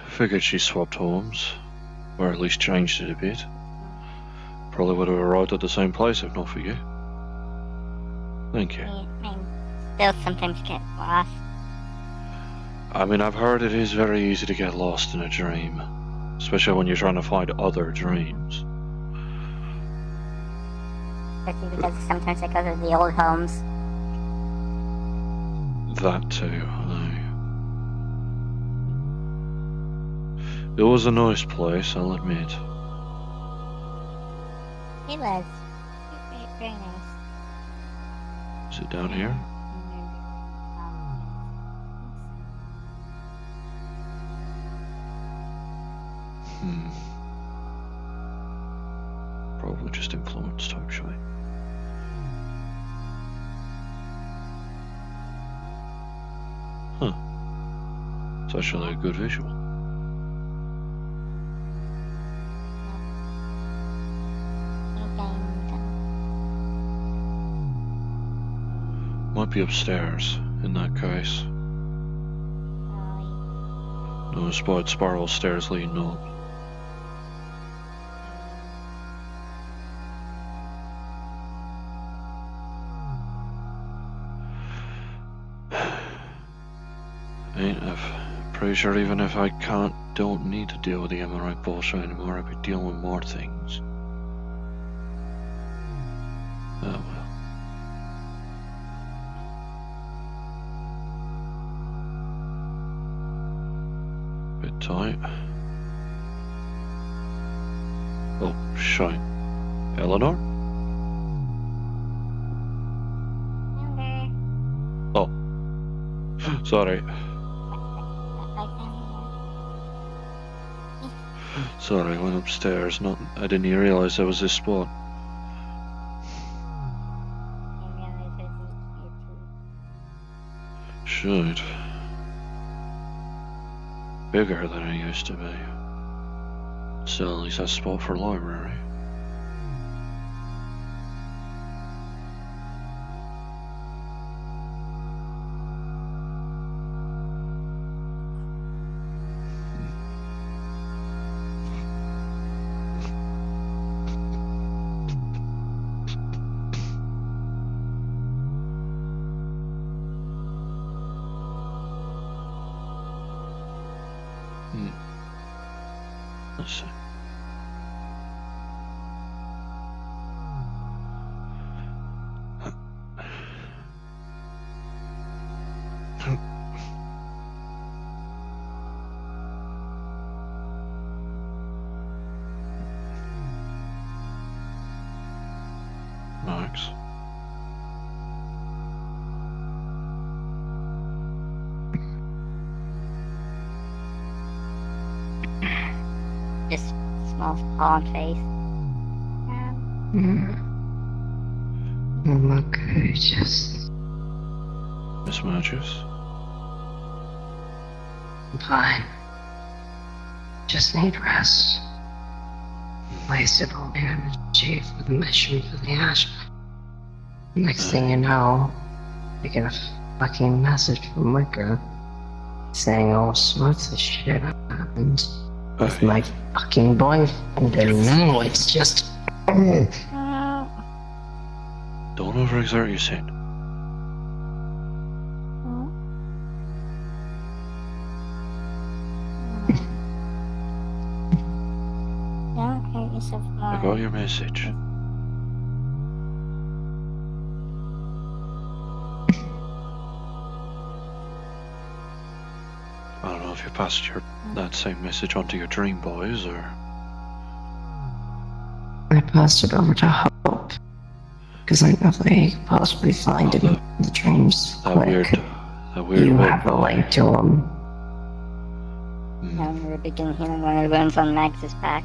Figured she swapped homes, or at least changed it a bit. Probably would have arrived at the same place if not for you. Thank you. Still sometimes get lost. I mean, I've heard it is very easy to get lost in a dream, especially when you're trying to find other dreams. Especially because sometimes it goes to the old homes. That too, aye. It was a nice place, I'll admit. It was. Very nice. Is it down here? Probably just influence type shit. Huh. It's actually a good visual. Might be upstairs, in that case. No, spot spiral stairs leading up. I'm pretty sure even if I don't need to deal with the MRI bullshit anymore, I'd be dealing with more things. Oh well. Bit tight. Oh, shite. Eleanor? Oh. Sorry. Sorry, I went upstairs. I didn't even realize there was this spot. Shit. Bigger than it used to be. Still, at least that's a spot for a library. Let's see. Max. Just small paw and face. I'm okay, just... Miss Magius? I'm fine. Just need rest. Wasted all the energy for the mission for the ash. Next thing you know, I get a fucking message from Wicca saying all sorts of shit happened with my fucking boyfriend, and now it's just... Don't overexert yourself. Don't hurt yourself more. I got your message. I don't know if you passed that same message on to your dream boys, or... I passed it over to Hope, because I know they could possibly find him in the dreams. That weird You have a link to him. Now we're beginning healing one of the bones on Max's back.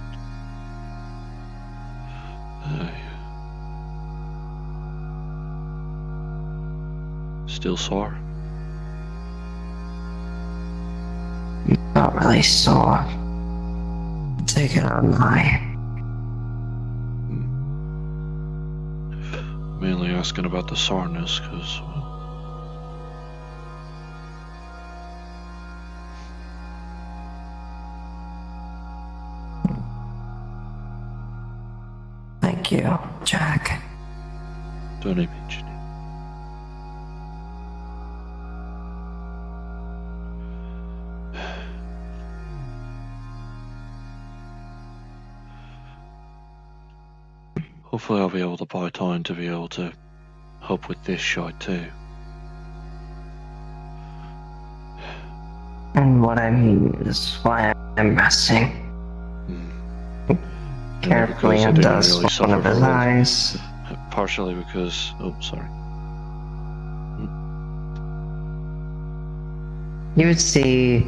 Still sore? Not really sore. Take it on my... Mainly asking about the soreness, because... you, Jack. Don't even mention it. Hopefully I'll be able to buy time to be able to help with this shot too. And what I mean is why I'm resting. Carefully because I didn't undoes really one suffer of his from it. eyes. Partially because... Oh, sorry. You would see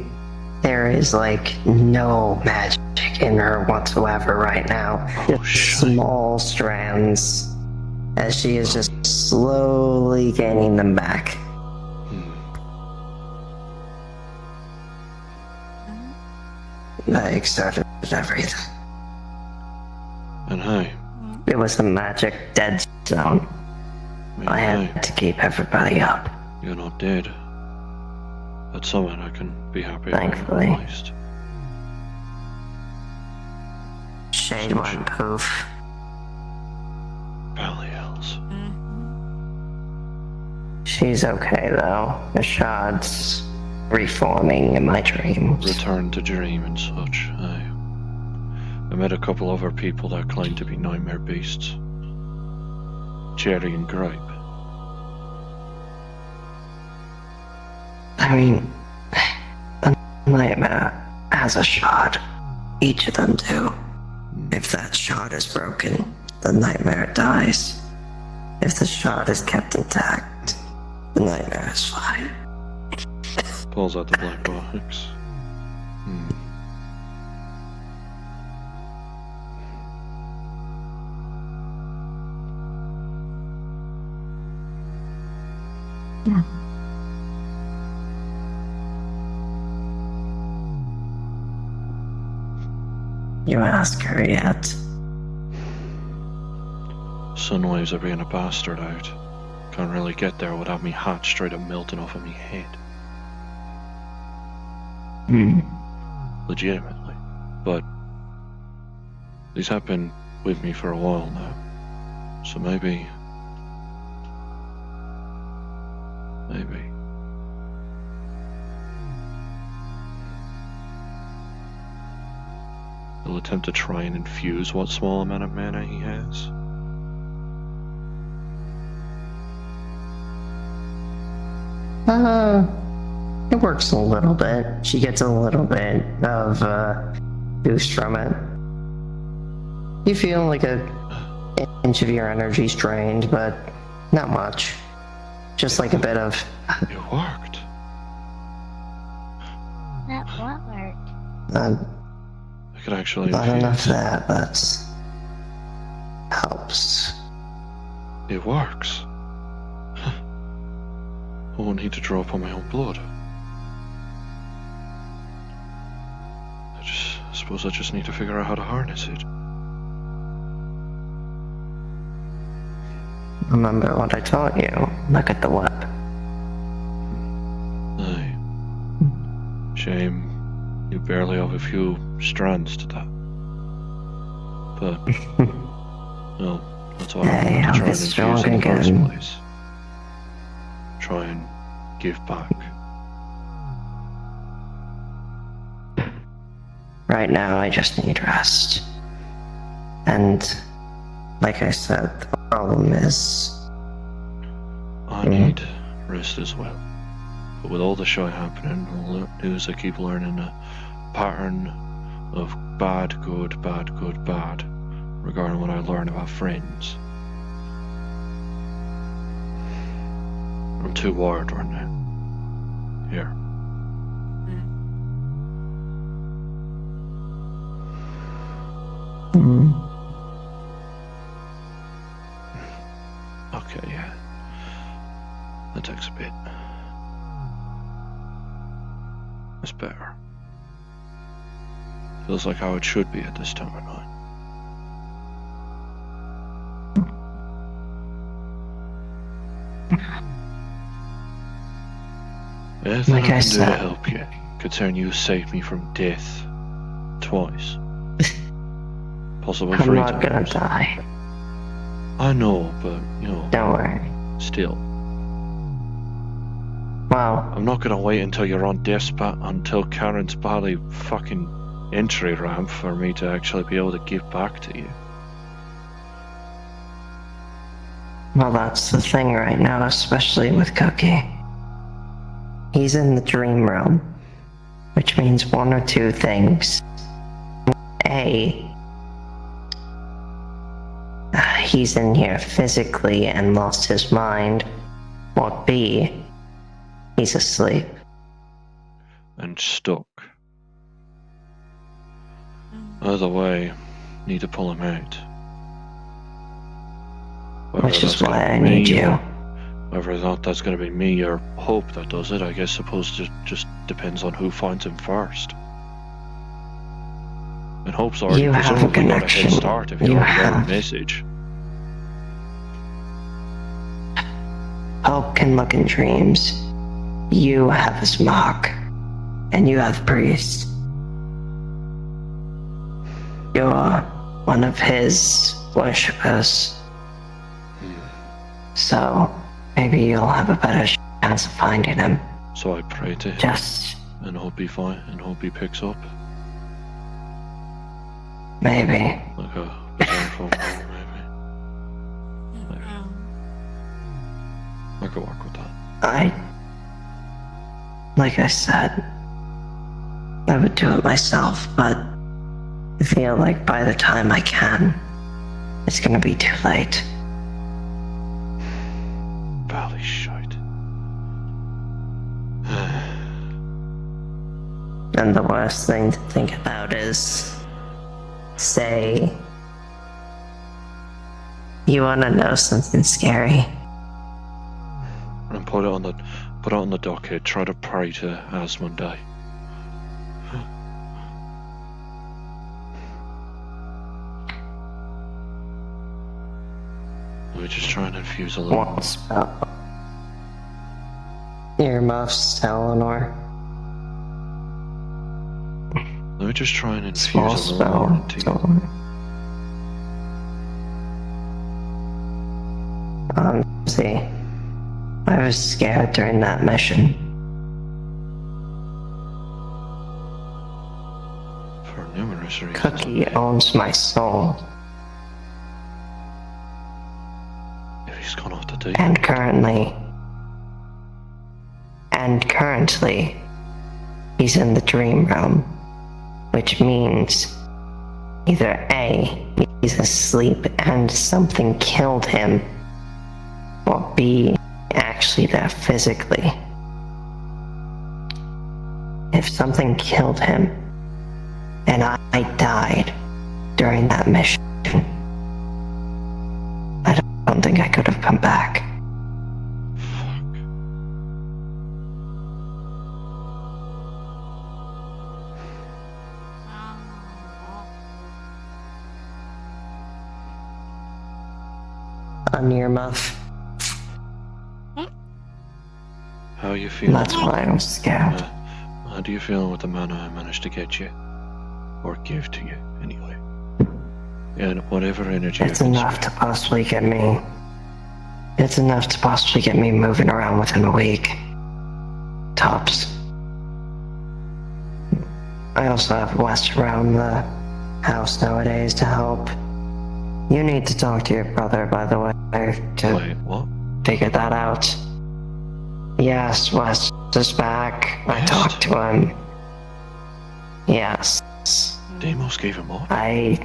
there is like no magic in her whatsoever right now. Oh, Just shit. small strands as she is just slowly gaining them back. I started everything. And hey, It was the magic dead zone. I hey, had to keep everybody up. you're not dead. That's something I can be happy Thankfully. about at least. Shade went poof. Belly else. She's okay though. The shard's reforming in my dreams. Return to dream and such, aye. I met a couple other people that claim to be nightmare beasts. Cherry and Gripe. I mean, a nightmare has a shard. Each of them do. If that shard is broken, the nightmare dies. If the shard is kept intact, the nightmare is fine. Pulls out the black box. You ask her yet? Sunwaves are being a bastard out. Can't really get there without me hat straight up melting off of me head. Legitimately. But these have been with me for a while now. So maybe... he'll attempt to try and infuse what small amount of mana he has. It works a little bit. She gets a little bit of boost from it. You feel like an inch of your energy's drained, but not much. Just like a bit of... It worked. That what worked? I could actually Not infuse. enough of that, but helps. It works. I won't need to draw upon my own blood. I suppose I just need to figure out how to harness it. Remember what I taught you. Look at the web. Aye. Shame you barely have a few strands to that. But, well, that's what Hey, I wanted to I'll try and get infuse strong in the first again. place. Try and give back. Right now, I just need rest. And, like I said, the problem is... I need rest as well. But with all the shit happening, all the news I keep learning a pattern of bad, good, bad, good, bad regarding what I learn about friends. I'm too wired right now. Here. Okay, yeah. That takes a bit. That's better. Feels like how it should be at this time of night. Anything Like I I can do to said. help you, considering you saved me from death twice. Possibly I'm three not gonna times. die. I know, but, Don't worry. still. Well, I'm not gonna wait until you're on until Karen's Bally fucking entry ramp for me to actually be able to give back to you. well, that's the thing right now, especially with Cookie. He's in the dream realm, which means one or two things. A, he's in here physically and lost his mind. Or B, he's asleep. And stuck. Either way, need to pull him out. Whether Which is that's gonna why I be need me you. or Whether or not that's going to be me or Hope that does it, I suppose it just depends on who finds him first. And Hope's already You have a presumably got a head connection. start if you You already got a have. message. Hope can look in dreams. You have his mark. And you have Priest. You're one of his worshippers. So, maybe you'll have a better chance of finding him. So I pray to him Just and hope he picks up. maybe. Like a bizarre phone call, maybe. I could work with that. Like I said, I would do it myself, but I feel like by the time I can, it's gonna be too late. Valley shite. And the worst thing to think about is, say, you wanna know something scary? And put it on the docket. Try to pray to Azmundai. Let me just try and infuse a little. What spell? Earmuffs, Eleanor. Let me just try and infuse Small a little more spell. into you. Don't worry. See, I was scared during that mission. For numerous reasons. Cookie owns my soul, If he's gone off the deep. and currently, he's in the dream realm, which means either A, he's asleep and something killed him, or B, actually there physically. If something killed him, and I died during that mission, I don't think I could have come back. A near muff. How are you feeling? That's why I was scared. How do you feel with the mana I managed to get you? Or give to you, anyway. And whatever energy It's you can enough to spare. possibly get me. It's enough to possibly get me moving around within a week. Tops. I also have West around the house nowadays to help. You need to talk to your brother, by the way, to Wait, what? figure that out. Yes, West is back. I West? talked to him. Yes. Deimos gave him up? A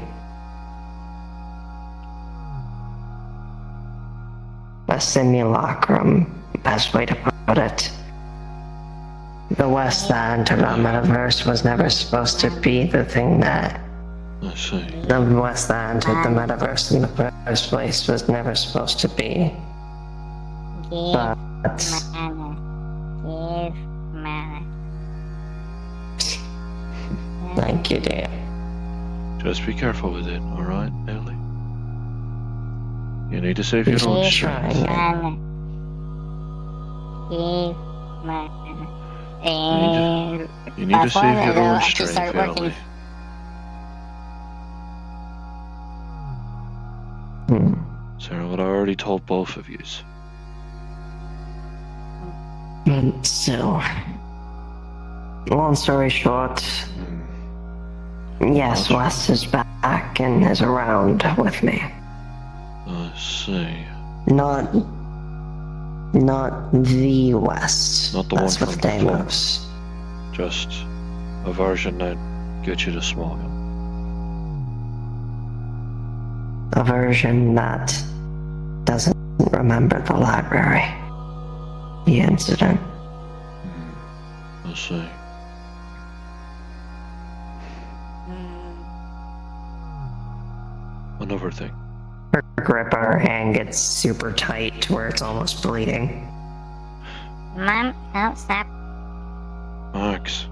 simulacrum, best way to put it. The West that entered our metaverse was never supposed to be the thing that. I see. The West that entered the metaverse in the first place was never supposed to be. Give But. mana. Give mana. Thank you, dear. Just be careful with it, alright, Ellie? You need to save your He's own trying. strength. Mana. Give mana. You need to save your own strength, start working. Ellie. Sarah, what I already told both of yous. So, long story short, yes, Gotcha. West is back and is around with me. I see. Not the West. Not the That's one with from before. Deimos. Just a version that gets you to smile. A version that doesn't remember the library. The incident. I see. Another thing. Her grip on her hand gets super tight to where it's almost bleeding. Mom, no, stop. Max,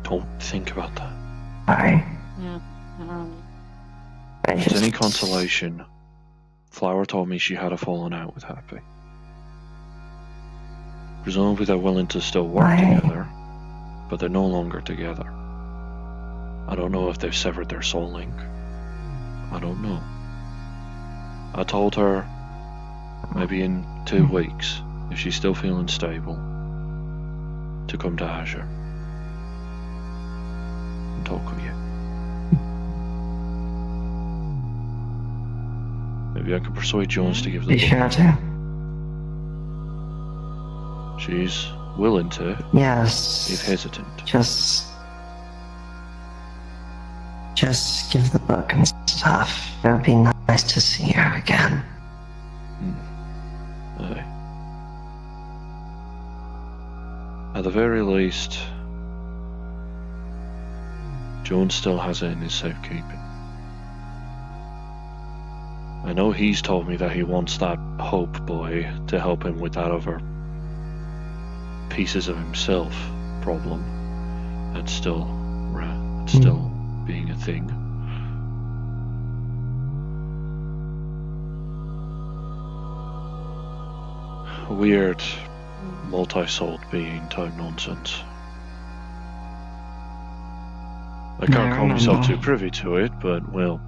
don't think about that. I If just... it's any consolation, Flower told me she had a falling out with Happy. Presumably they're willing to still work together, but they're no longer together. I don't know if they've severed their soul link. I don't know. I told her maybe in 2 weeks, if she's still feeling stable, to come to Azure and talk with you. Maybe I could persuade Jones to give the Be book. sure to. She's willing to, Yes. if hesitant. Just give the book and stuff. It would be nice to see her again. Aye. At the very least, Jones still has it in his safekeeping. I know he's told me that he wants that Hope boy to help him with that other pieces of himself problem. That's still being a thing. A weird, multi-souled being type nonsense. I can't call myself too privy to it, but, well,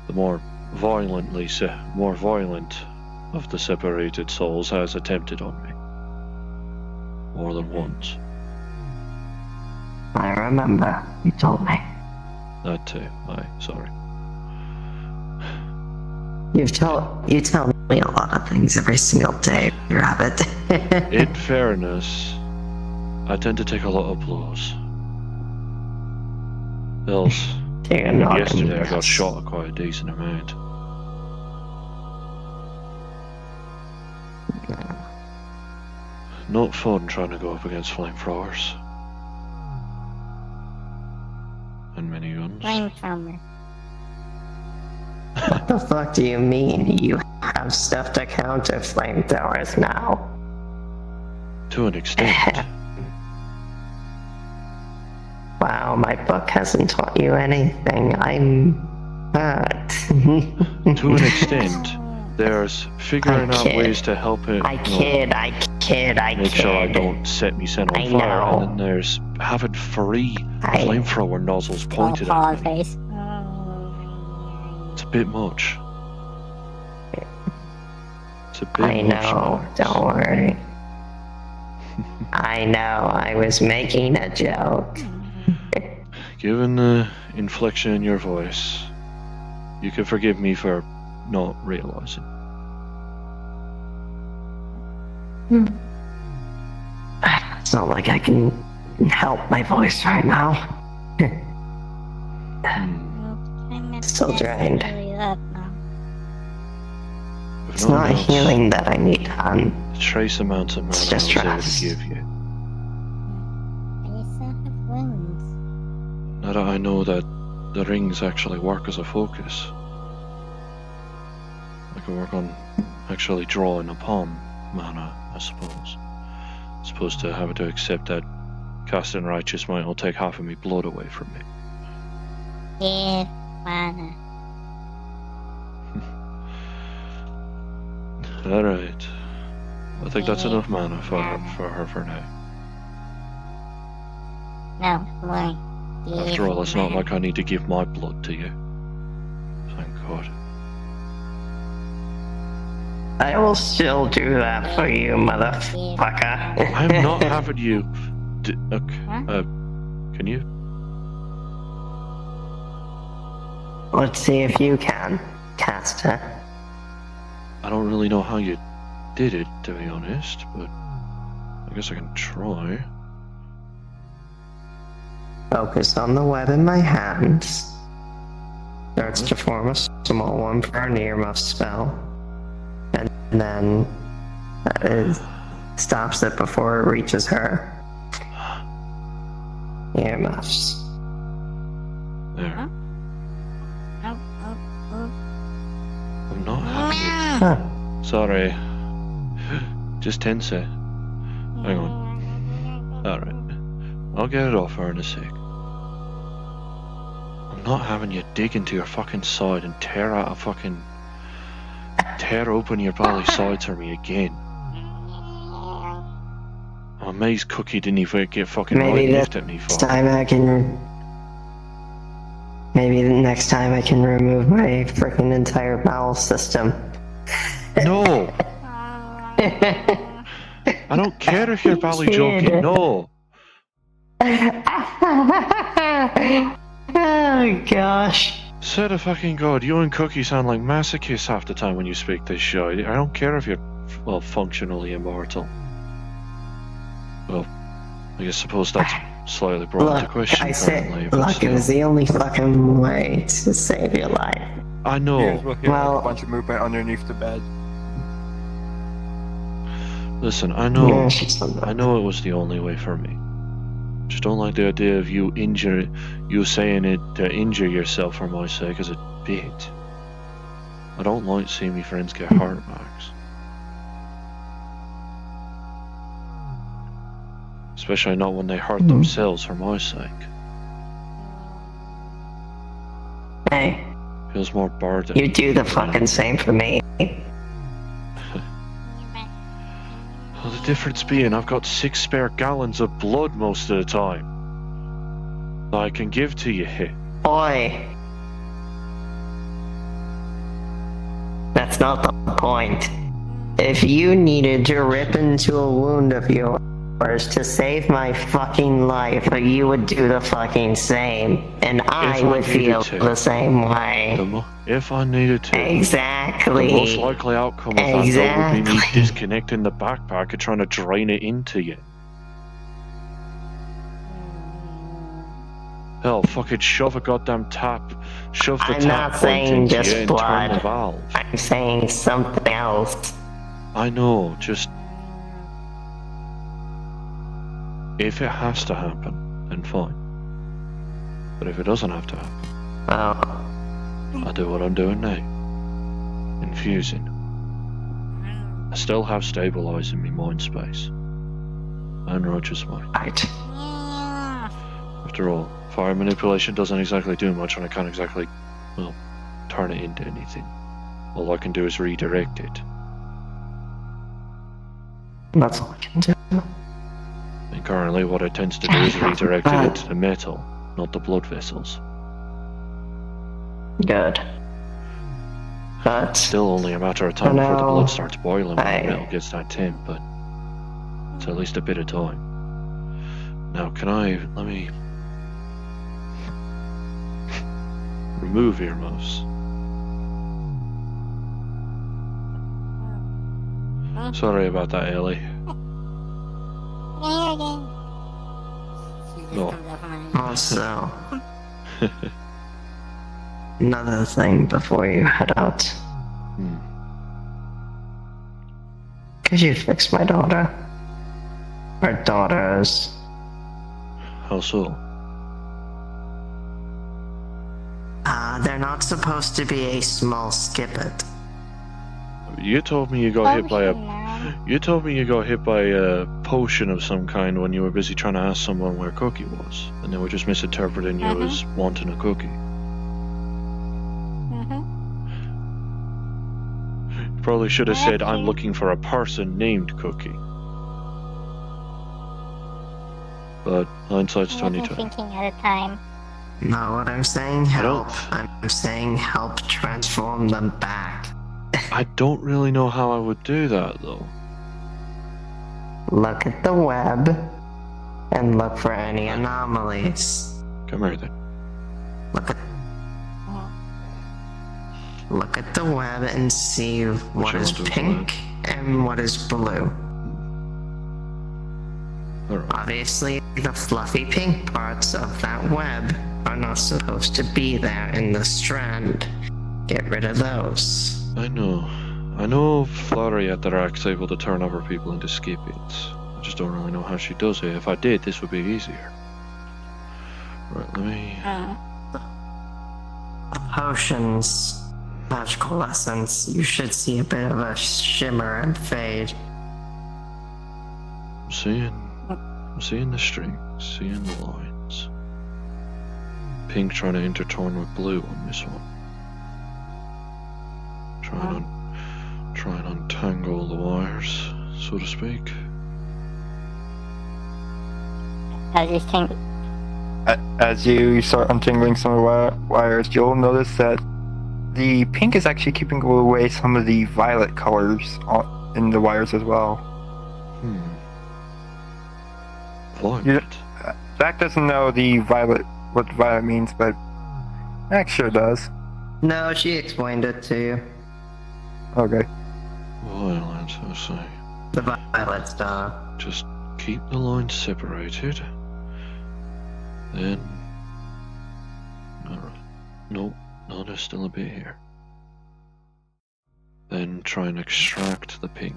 the more violent of the separated souls has attempted on me. More than once. I remember. You told me. That too. Aye, sorry. You tell me a lot of things every single day, Rabbit. In fairness, I tend to take a lot of blows. Else, yesterday I got shot quite a decent amount. Not fun trying to go up against flamethrowers. And miniguns. Flamethrower. What the fuck do you mean? You have stuff to counter flamethrowers now? To an extent. Wow, my book hasn't taught you anything. I'm hurt. To an extent. There's figuring out ways to help it. I kid. Make sure I don't set me scent on fire. know. And then there's having 3 flamethrower nozzles pointed at me. Face. It's a bit much. It's a bit I much. know, Max. don't worry. I know, I was making a joke. Given the inflection in your voice, you can forgive me for not realizing. It's not like I can help my voice right now. Still drained. If It's nothing not else, healing that I need done. the trace amounts of mana It's I just was able rest. to give you. I still have wounds. Now that I know that the rings actually work as a focus, I can work on actually drawing upon mana, I suppose. As opposed to having to accept that casting Righteous Might will take half of me blood away from me. Give mana. Alright. I think that's enough mana for her for now. No, more. After all, it's not like I need to give my blood to you. Thank God. I will still do that for you, motherfucker. I'm not having you. Okay. Huh? Can you? Let's see if you can, Caster. I don't really know how you did it, to be honest, but I guess I can try. Focus on the web in my hands. Starts to form a small one for an earmuff spell. And then stops it before it reaches her. Earmuffs. There. Huh? I'm not having you. Huh. Sorry. Just 10 sec. Hang on. Alright. I'll get it off her in a sec. I'm not having you dig into your fucking side and tear open your belly sides for me again. I'm amazed Cookie didn't even get fucking Maybe right niffed at me for next time I can. Maybe the next time I can remove my freaking entire bowel system. No! I don't care if you're belly joking, no! Oh gosh. Swear to fucking God, you and Cookie sound like masochists half the time when you speak this shit. I don't care if you're, well, functionally immortal. Well, I suppose that's slightly brought into question currently. But Look, it still. was the only fucking way to save your life. I know. We'll hear Well- a bunch of movement underneath the bed. Listen, I know Yeah, she's done that. it was the only way for me. Just don't like the idea of you saying it to injure yourself for my sake as a bit. I don't like seeing my friends get heart marks. Especially not when they hurt themselves for my sake. Hey, Feels more burden. you do the fucking same for me. Well, the difference being I've got 6 spare gallons of blood most of the time that I can give to you here. Boy. That's not the point. If you needed to rip into a wound of yours to save my fucking life, you would do the fucking same. And I I would feel needed to. the same way. If I needed to, Exactly. the most likely outcome of that though would be me Exactly. disconnecting the backpack and trying to drain it into you. Hell, fucking shove a goddamn tap, shove the I'm tap not point saying into just you and turn blood. the valve. I'm saying something else. I know, just... If it has to happen, then fine. But if it doesn't have to happen, Well, I'll do what I'm doing now. Infusing. I still have stabilizing me mind space. And Roger's mind. right. After all, fire manipulation doesn't exactly do much and I can't exactly, well, turn it into anything. All I can do is redirect it. That's all I can do. And currently what it tends to do is redirect it into the metal, not the blood vessels. Good. But Still only a matter of time I before the know. blood starts boiling when I- the metal gets that temp, but it's at least a bit of time. Now let me remove earmuffs. Sorry about that, Ellie. No. also, another thing before you head out. Hmm. Could you fix my daughter? Or daughters? How so? They're not supposed to be a small skippet. You told me you got hit by a potion of some kind when you were busy trying to ask someone where Cookie was, and they were just misinterpreting you as wanting a cookie. You probably should have said, "I'm looking for a person named Cookie." But hindsight's I wasn't 2020. thinking at the time. No, what I'm saying, I don't- help. I'm saying help transform them back. I don't really know how I would do that, though. Look at the web and look for any anomalies. Come here, then. Look at the web and see what is element is pink and what is blue. Alright. Obviously, the fluffy pink parts of that web are not supposed to be there in the strand. Get rid of those. I know Florietta is able to turn other people into scapegoats. I just don't really know how she does it. If I did, this would be easier. Right, let me... Potions, magical essence, you should see a bit of a shimmer and fade. I'm seeing the strings, seeing the lines. Pink trying to intertwine with blue on this one. Try and untangle the wires, so to speak. As you start untangling some of the wires, you'll notice that the pink is actually keeping away some of the violet colors in the wires as well. Violet? Zach doesn't know what violet means, but Max sure does. No, she explained it to you. Okay. Violet, I see. The violet star. Just keep the lines separated. Then... Alright. Nope, no, there's still a bit here. Then try and extract the pink.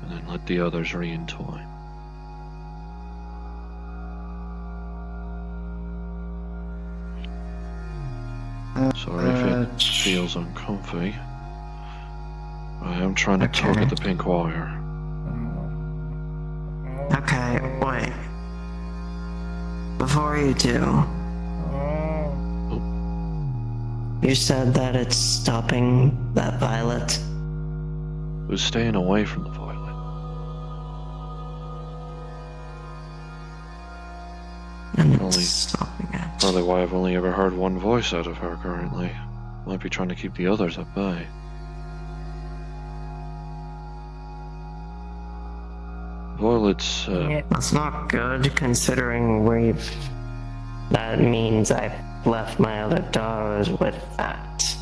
And then let the others re-entwine. Sorry if it feels uncomfy. I am trying to tug at the pink wire. Okay, wait. Before you do, you said that it's stopping that violet. It was staying away from the violet. And Only- it's stopping it. Probably why I've only ever heard one voice out of her currently. Might be trying to keep the others at bay. Violet's, That's not good, considering that means I've left my other daughters with that.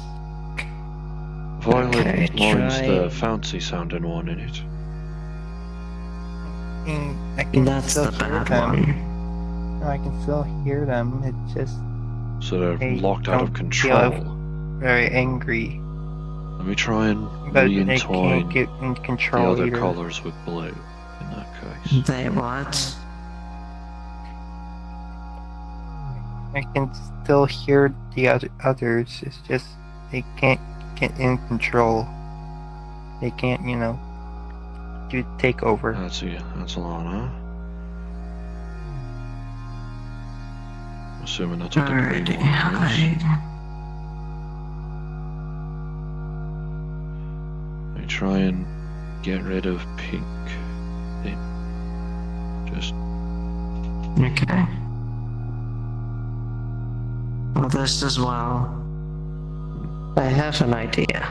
Violet Okay, lines try- the fancy sounding one in it. I can That's still the hear bad them. one. No, I can still hear them. It's just So they're They locked out of don't control. feel very angry. Let me try and But they re-entwine can't get in the control other either. colours with blue in that case. They what? I can still hear the others. It's just they can't get in control. They can't, take over. That's a lot, huh? Assuming that's what the green Alrighty, one is. I try and get rid of pink. Then just Okay. Well, this as well. I have an idea.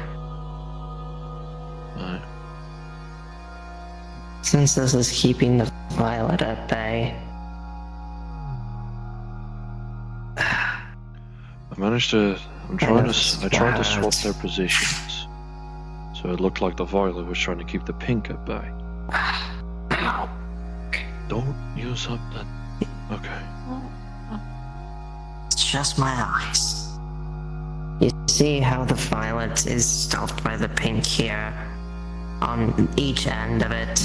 Since this is keeping the violet at bay, I tried to swap their positions. So it looked like the violet was trying to keep the pink at bay. Ow. Don't use up that. Okay. It's just my eyes. You see how the violet is stopped by the pink here on each end of it,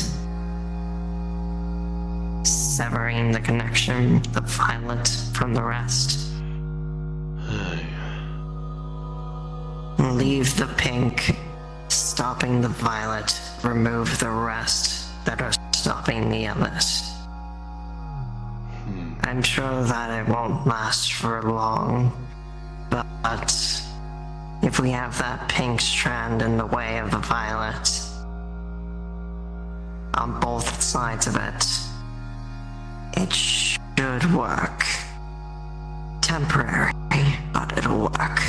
severing the connection, the violet from the rest. Leave the pink, stopping the violet, remove the rest that are stopping the others. I'm sure that it won't last for long, but if we have that pink strand in the way of the violet, on both sides of it, it should work. temporary, but it'll work.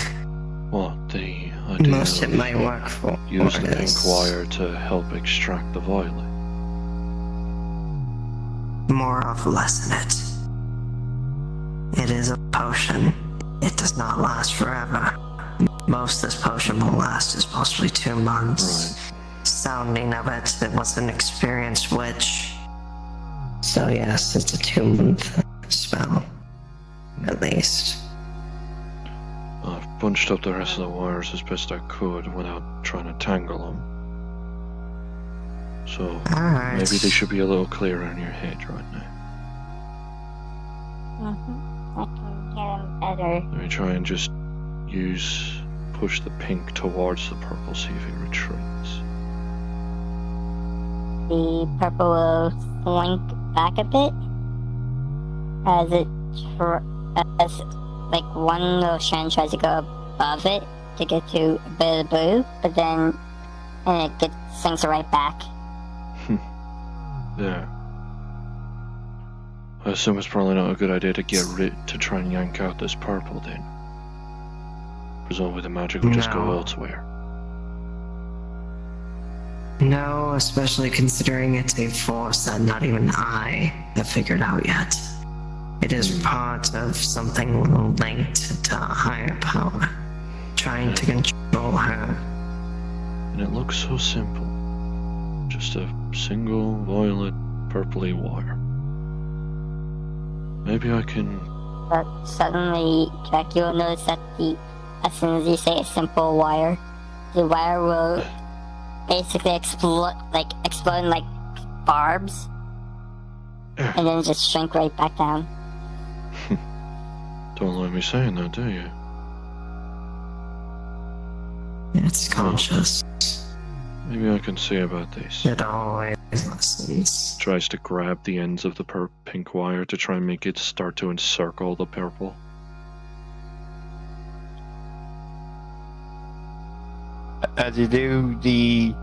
What, the idea Most it of might work for use the pink is wire to help extract the violet? more of lessen it. It is a potion. It does not last forever. Most this potion will last is mostly 2 months. Right. Sounding of it, it was an experienced witch. So yes, it's a 2-month spell. At least. I've bunched up the rest of the wires as best I could without trying to tangle them. So Alright. maybe they should be a little clearer in your head right now. I can hear them better. Let me try and just push the pink towards the purple, see if it retreats. The purple will slink back a bit as like one little strand tries to go above it to get to a bit of blue, but then it sinks right back. Yeah. I assume it's probably not a good idea to to try and yank out this purple then. Presumably the magic will just go No. elsewhere. No, especially considering it's a force that not even I have figured out yet. It is part of something linked to a higher power, trying to control her. And it looks so simple. Just a single violet purpley wire. Maybe I can... But suddenly, Jack, you'll notice that as soon as you say a simple wire, the wire will basically explode like barbs, and then just shrink right back down. Don't like me saying that, do you? It's conscious. Maybe I can see about this. It always listens. Tries to grab the ends of the pink wire to try and make it start to encircle the purple. As you do, the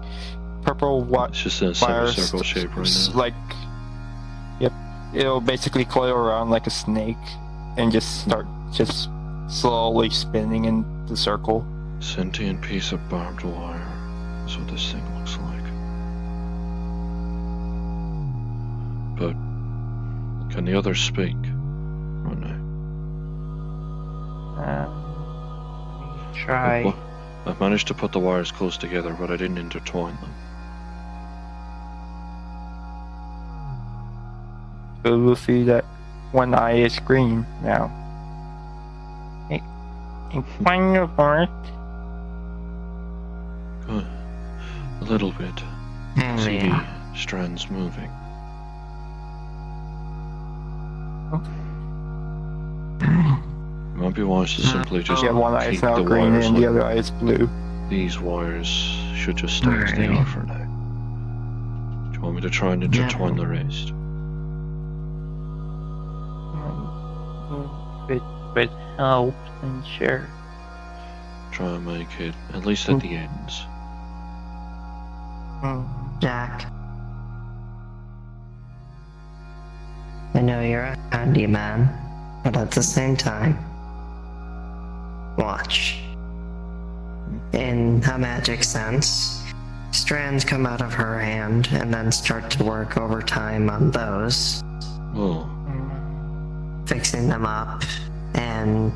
purple It's just in a wire semicircle shape right now. like, yep, it'll basically coil around like a snake and just start slowly spinning in the circle. Sentient piece of barbed wire. That's what this thing looks like. But can the others speak? Right now. Try. I've managed to put the wires close together, but I didn't intertwine them. So we'll see that one eye is green now. Incline your heart. Good. A little bit. See the strands moving. It might be wise to simply just Yeah, one eye keep is now the green wires and the like other eye is blue. these wires should just stay as they are for now. Do you want me to try and intertwine the rest? With help, and sure. Try and make it, at least at the ends. Jack, I know you're a handyman, but at the same time, watch. In a magic sense, strands come out of her hand and then start to work overtime on those, Oh, fixing them up and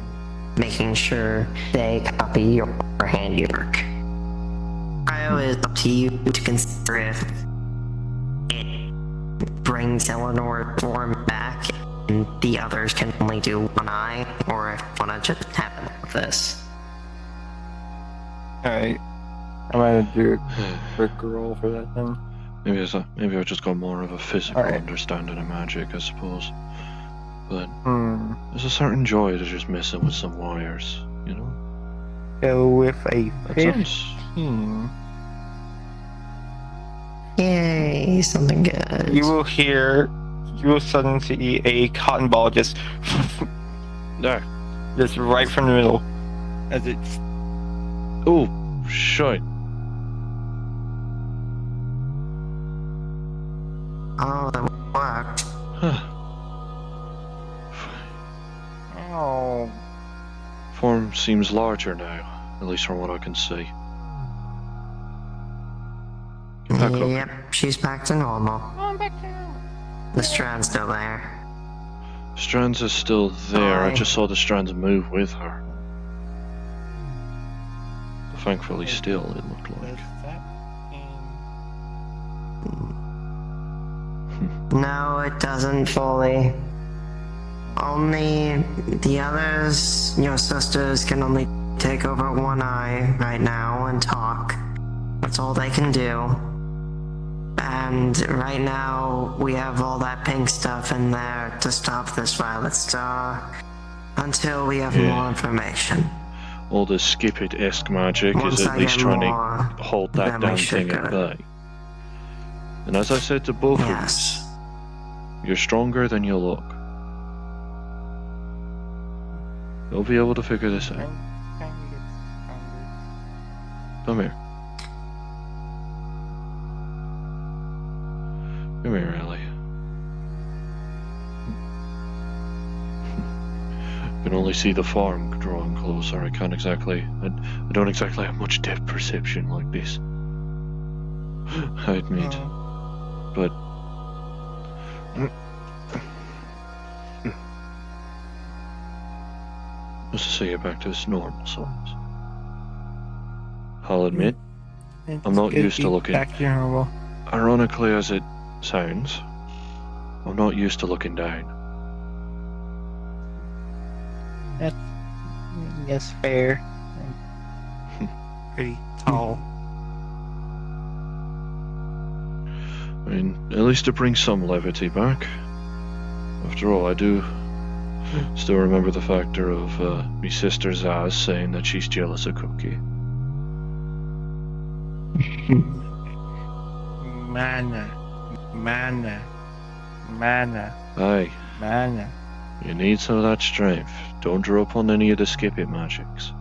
making sure they copy your handiwork. Cryo is up to you to consider if it brings Eleanor's form back and the others can only do one eye, or if you want to just have it with this. Alright. I'm gonna do a quick roll for that then. maybe I just got more of a physical Alright. understanding of magic, I suppose. But Hmm. there's a certain joy to just messing with some wires, you know? Go with a That 15. sounds... Yay, something good. You will suddenly see a cotton ball just There. just right from the middle. As it's Oh, shite. Oh, that worked. Huh. oh Form seems larger now, at least from what I can see. Get back up. Yep, she's back to normal. The strand's still there. Strands is still there, I Aye. just saw the strands move with her. Thankfully still, it looked like. Does that mean No, it doesn't fully. Only the others, your sisters, can only take over one eye right now and talk. That's all they can do. And right now, we have all that pink stuff in there to stop this violet star until we have Yeah. more information. All this skip-it-esque magic Once is I at least get trying more, to hold that then we damn should thing at go. bay. And as I said to both Yes. of you, you're stronger than you look. You'll be able to figure this out. when can we get stronger? Come here. Come here, Ellie. I can only see the farm drawing closer. I can't exactly. I don't exactly have much depth perception like this. I admit. But. Just to see it back to its normal size. I'll admit, It's I'm not good used to be looking- back to normal. ironically as it sounds, I'm not used to looking down. Yes, fair. And pretty tall. I mean, at least to bring some levity back. After all, I do still remember the factor of me sister Zaz saying that she's jealous of Cookie. Mana. Aye, Mana. you need some of that strength. Don't draw upon any of the skip-it magics.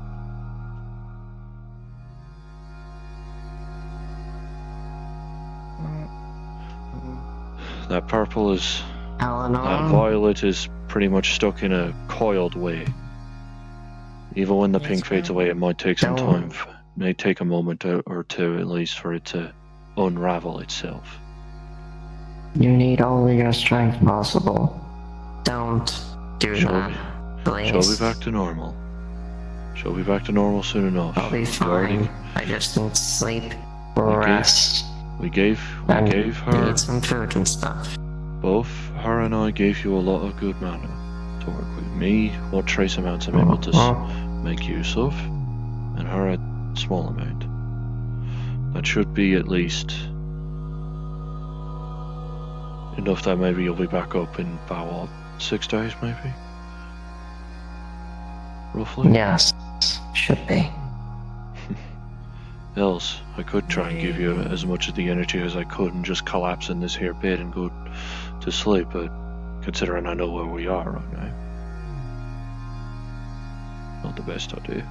That purple is... Eleanor? That violet is pretty much stuck in a coiled way. Even when the Yes, pink fades ma'am. away, it might take some No. time. May take a moment or two at least for it to unravel itself. You need all your strength possible. Don't do She'll that, please. She'll be back to normal. She'll be back to normal soon enough. I'll be We already- fine. I just need sleep, gave- rest, We gave and her, eat some food and stuff. both her and I gave you a lot of good mana to work with. Me, what trace amounts I'm able to make use of, and her a small amount. That should be at least enough that maybe you'll be back up in about what, 6 days maybe? Roughly? Yes, should be. Else, I could try and give you as much of the energy as I could and just collapse in this here bed and go to sleep, but considering I know where we are right now, not the best idea.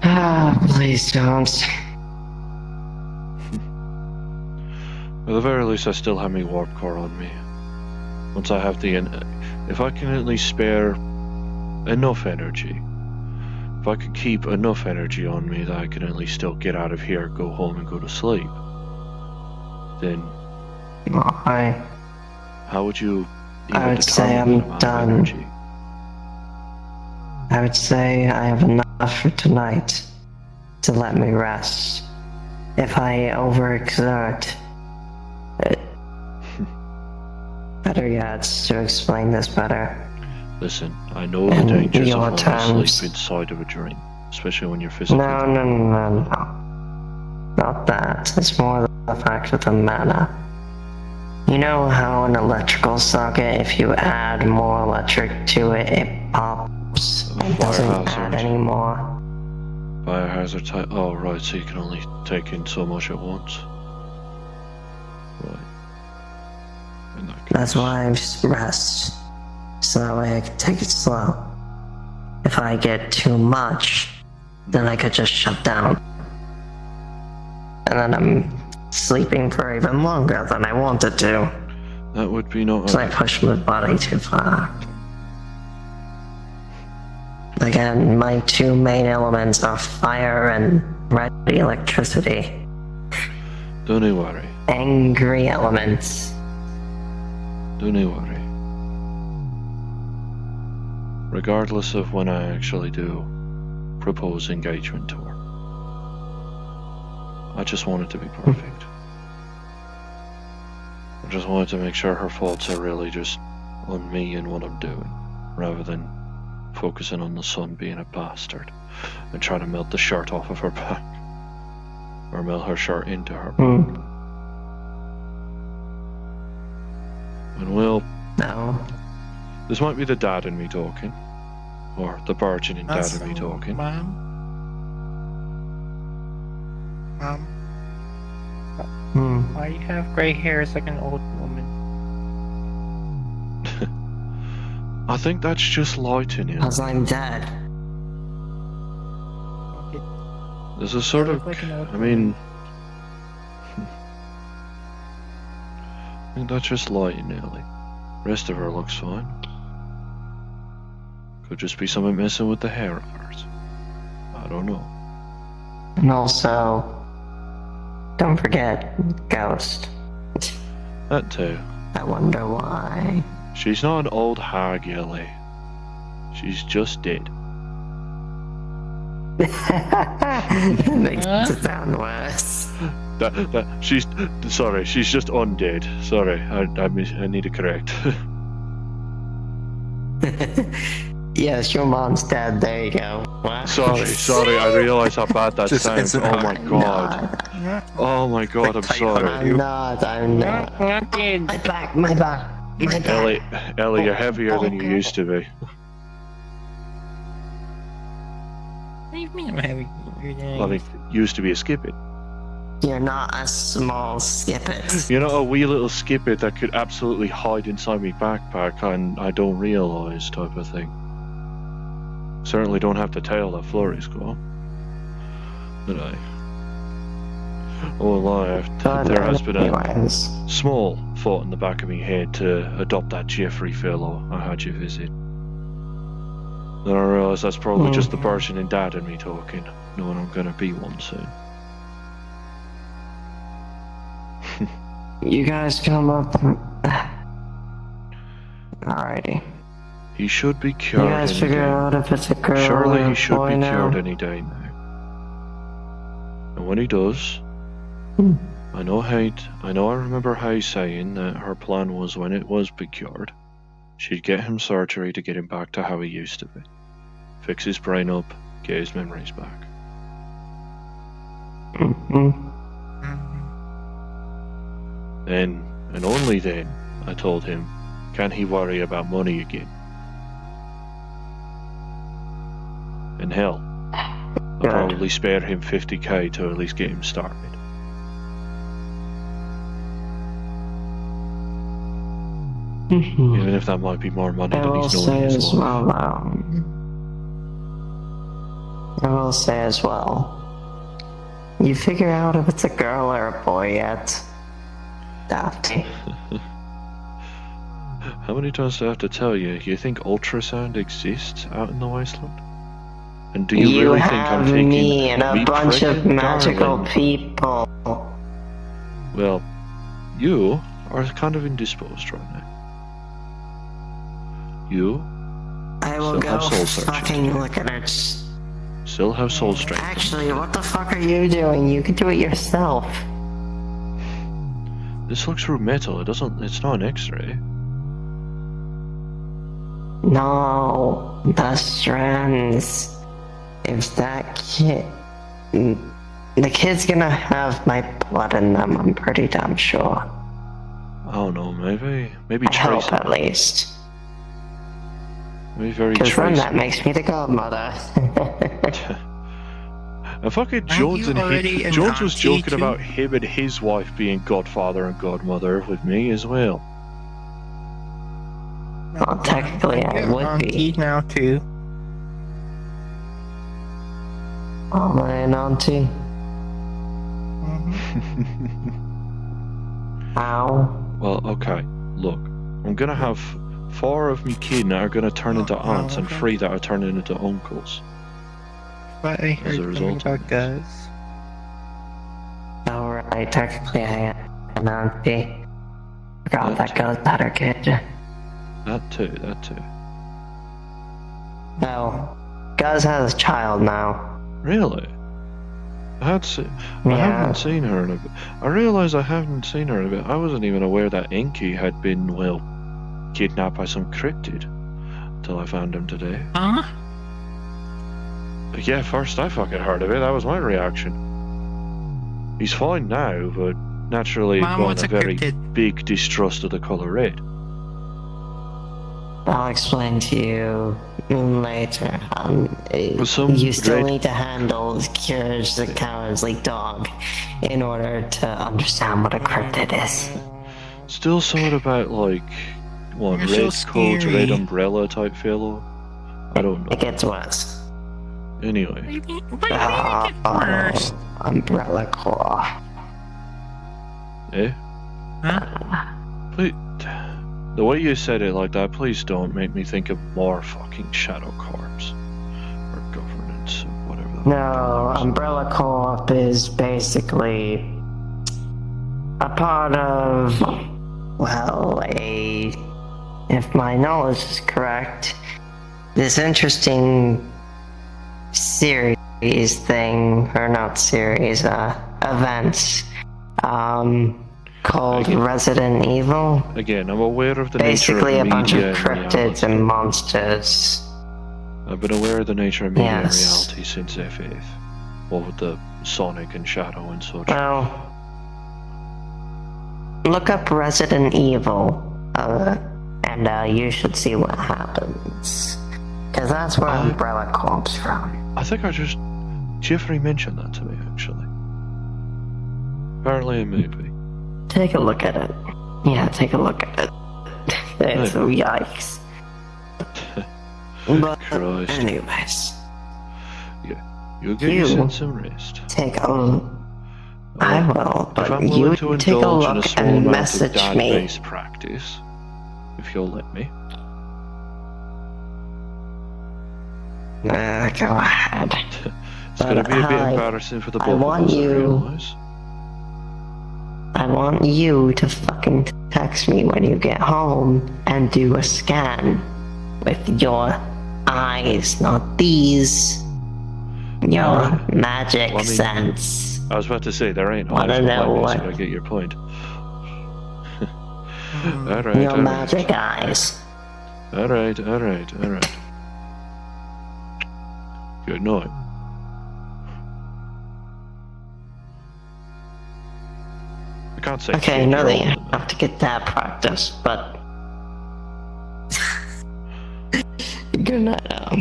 Ah, please don't. At the very least, I still have my warp core on me. Once I have the... if I can at least spare enough energy, if I could keep enough energy on me that I can at least still get out of here, go home and go to sleep, then how would you even I would say determine I'm that amount of done. energy? I would say I have enough for tonight to let me rest. If I overexert, better yet, to explain this better. Listen, I know the In dangers your of falling terms. asleep inside of a dream, especially when you're physically... No. Not that. It's more the fact of the mana. You know how an electrical socket, if you add more electric to it, it pops and Fire doesn't hazard. add anymore? Biohazard type... Oh, right, so you can only take in so much at once. Right. In that case. That's why I rest. So that way I can take it slow. If I get too much, then I could just shut down. And then I'm sleeping for even longer than I wanted to. That would be not... So I push my body too far. Again, my two main elements are fire and red electricity. Don't you worry. Angry elements. Don't you worry. Regardless of when I actually do propose engagement to her, I just want it to be perfect. I just wanted to make sure her thoughts are really just on me and what I'm doing, rather than focusing on the sun being a bastard and trying to melt the shirt off of her back. Or melt her shirt into her back. And well, No. this might be the dad in me talking. Or the burgeoning dad in me talking. Mom? Why do you have gray hairs like an old woman? I think that's just lightning. Because I'm dead. There's a sort of, Like an old I mean, I think that's just lighting, Ellie. Rest of her looks fine. Could just be something messing with the hair of hers. I don't know. And also, don't forget, Ghost. That too. I wonder why. She's not an old hag, Ellie. She's just dead. That makes it sound worse. She's just undead. Sorry, I need to correct. Yes, your mom's dead. There you go. What? Sorry, I realize how bad that Just sounds. as Oh my I'm god. not. Oh my god, I'm Like, sorry. I'm not. Not dead. My back. My back. Ellie, you're heavier than you used to be. What do you mean I'm having I mean, you used to be a skippet. You're not a small skippet. You know, a wee little skippet that could absolutely hide inside my backpack and I don't realise type of thing. Certainly don't have the tail that Flurry's got. Did I? Oh, alive. There has been a small thought in the back of my head to adopt that Jeffrey fellow I had you visit. Then I realised that's probably just the person in dad and me talking, knowing I'm gonna be one soon. You guys come up. Alrighty. He should be cured. You guys any figure day. out if it's a girl Surely or he a should boy be now. cured any day now. And when he does, I remember Hay saying that her plan was when it was be cured, she'd get him surgery to get him back to how he used to be. Fix his brain up, get his memories back. Then, and only then, I told him, can he worry about money again? And hell, I'll Good. probably spare him 50k to at least get him started. Even if that might be more money I than will he's say knowing as as well. well, I will say as well. You figure out if it's a girl or a boy yet? Dafty. How many times do I have to tell you? You think ultrasound exists out in the wasteland? And do you really think I'm have taking me and a me bunch of pregnant, magical darling? people. Well, you are kind of indisposed right now. You I will Still go have soul searching to fucking do. look at it. still have soul strength. Actually, what the fuck are you doing? You can do it yourself. This looks through metal. It's not an X-ray. No, the strands. If that kid... The kid's gonna have my blood in them, I'm pretty damn sure. I don't know. Maybe I hope trace at it. least. Maybe very Because then trace. that makes me the godmother. And fucking Aren't Jones you and already he, an Jones was auntie joking too? about him and his wife being godfather and godmother with me as well. Well, technically I I'm would be. auntie now too. Oh, my auntie. Ow. Well, okay. Look, I'm gonna have 4 of me kin are gonna turn into aunts and okay. 3 that are turning into uncles. But I heard a something result of about this. Gus. Alright, technically I am an auntie. Forgot That that goes at her kid. That too. No. Gus has a child now. Really? I haven't seen her in a bit. I realised I haven't seen her in a bit. I wasn't even aware that Inky had been, well, kidnapped by some cryptid. Till I found him today. Huh? Yeah, first I fucking heard of it. That was my reaction. He's fine now, but naturally Mom, got what's a a very cryptid? big distrust of the colour red. I'll explain to you later. Some You still red- need to handle Courage the Cowardly Dog in order to understand what a cryptid is. Still something about, like, what, You're red so coat, red scary. umbrella type fellow? I don't know. It gets worse. Anyway, What do you mean it gets worse? Umbrella Claw. eh? Huh? Please, the way you said it like that, please don't make me think of more fucking Shadow Corps. Or governance, or whatever the No, fuck Umbrella Co-op is basically a part of, well, if my knowledge is correct, this interesting series thing, or not series, events, called Okay. Resident Evil. Again, I'm aware of the Basically nature a of bunch of media and cryptids reality. and monsters. I've been aware of the nature of media and Yes. reality since FF. What with the Sonic and Shadow and such. Well, look up Resident Evil, and you should see what happens. Because that's where Umbrella Corp's from. I think Jeffrey mentioned that to me, actually. Apparently a movie. Take a look at it. Yeah, take a look at it. It's yikes. But Christ. anyways, You get yourself some rest. take a look. I will, If I'm but willing you to take a indulge in a look small and amount of message me. dad-based practice, if you'll let me. Go ahead. It's going to But be a bit I- embarrassing for the I both of want us, I you- realise. I want you to fucking text me when you get home and do a scan with your eyes, not these. Your magic well, I mean- sense. I was about to say, there ain't Wanna eyes for know blindness, what- but I get your point. Hmm. Alright, Your alright. magic eyes. Alright. Good night. I can't say Okay, shit, no, you're they older than me. have to get that practice, but. Good night,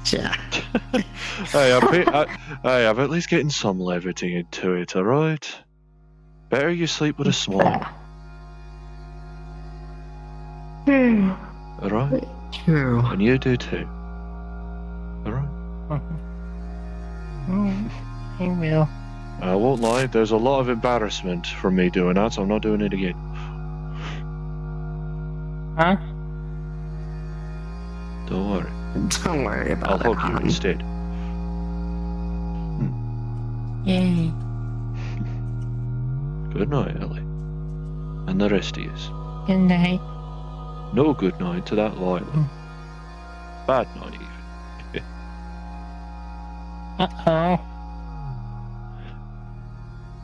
Jack. Hey, I'm at least getting some levity into it, alright? Better you sleep with a smile, alright? True. And you do too. Alright? I will. I won't lie, there's a lot of embarrassment from me doing that, so I'm not doing it again. Huh? Don't worry. Don't worry I'll about it. hug you hon. instead. Yay. Good night, Ellie. And the rest of yous. Good night. No good night to that Lila. Bad night, even. Uh-oh.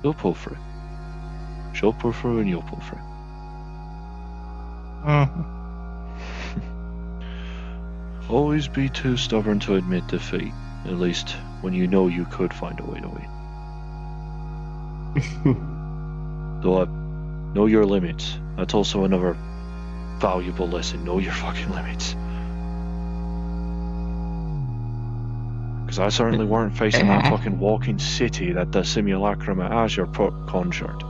You'll pull through. She'll pull through and you'll pull through. Always be too stubborn to admit defeat, at least when you know you could find a way to win. Though know your limits. That's also another valuable lesson. Know your fucking limits. Because I certainly weren't facing that fucking walking city that the simulacrum at Azure conjured.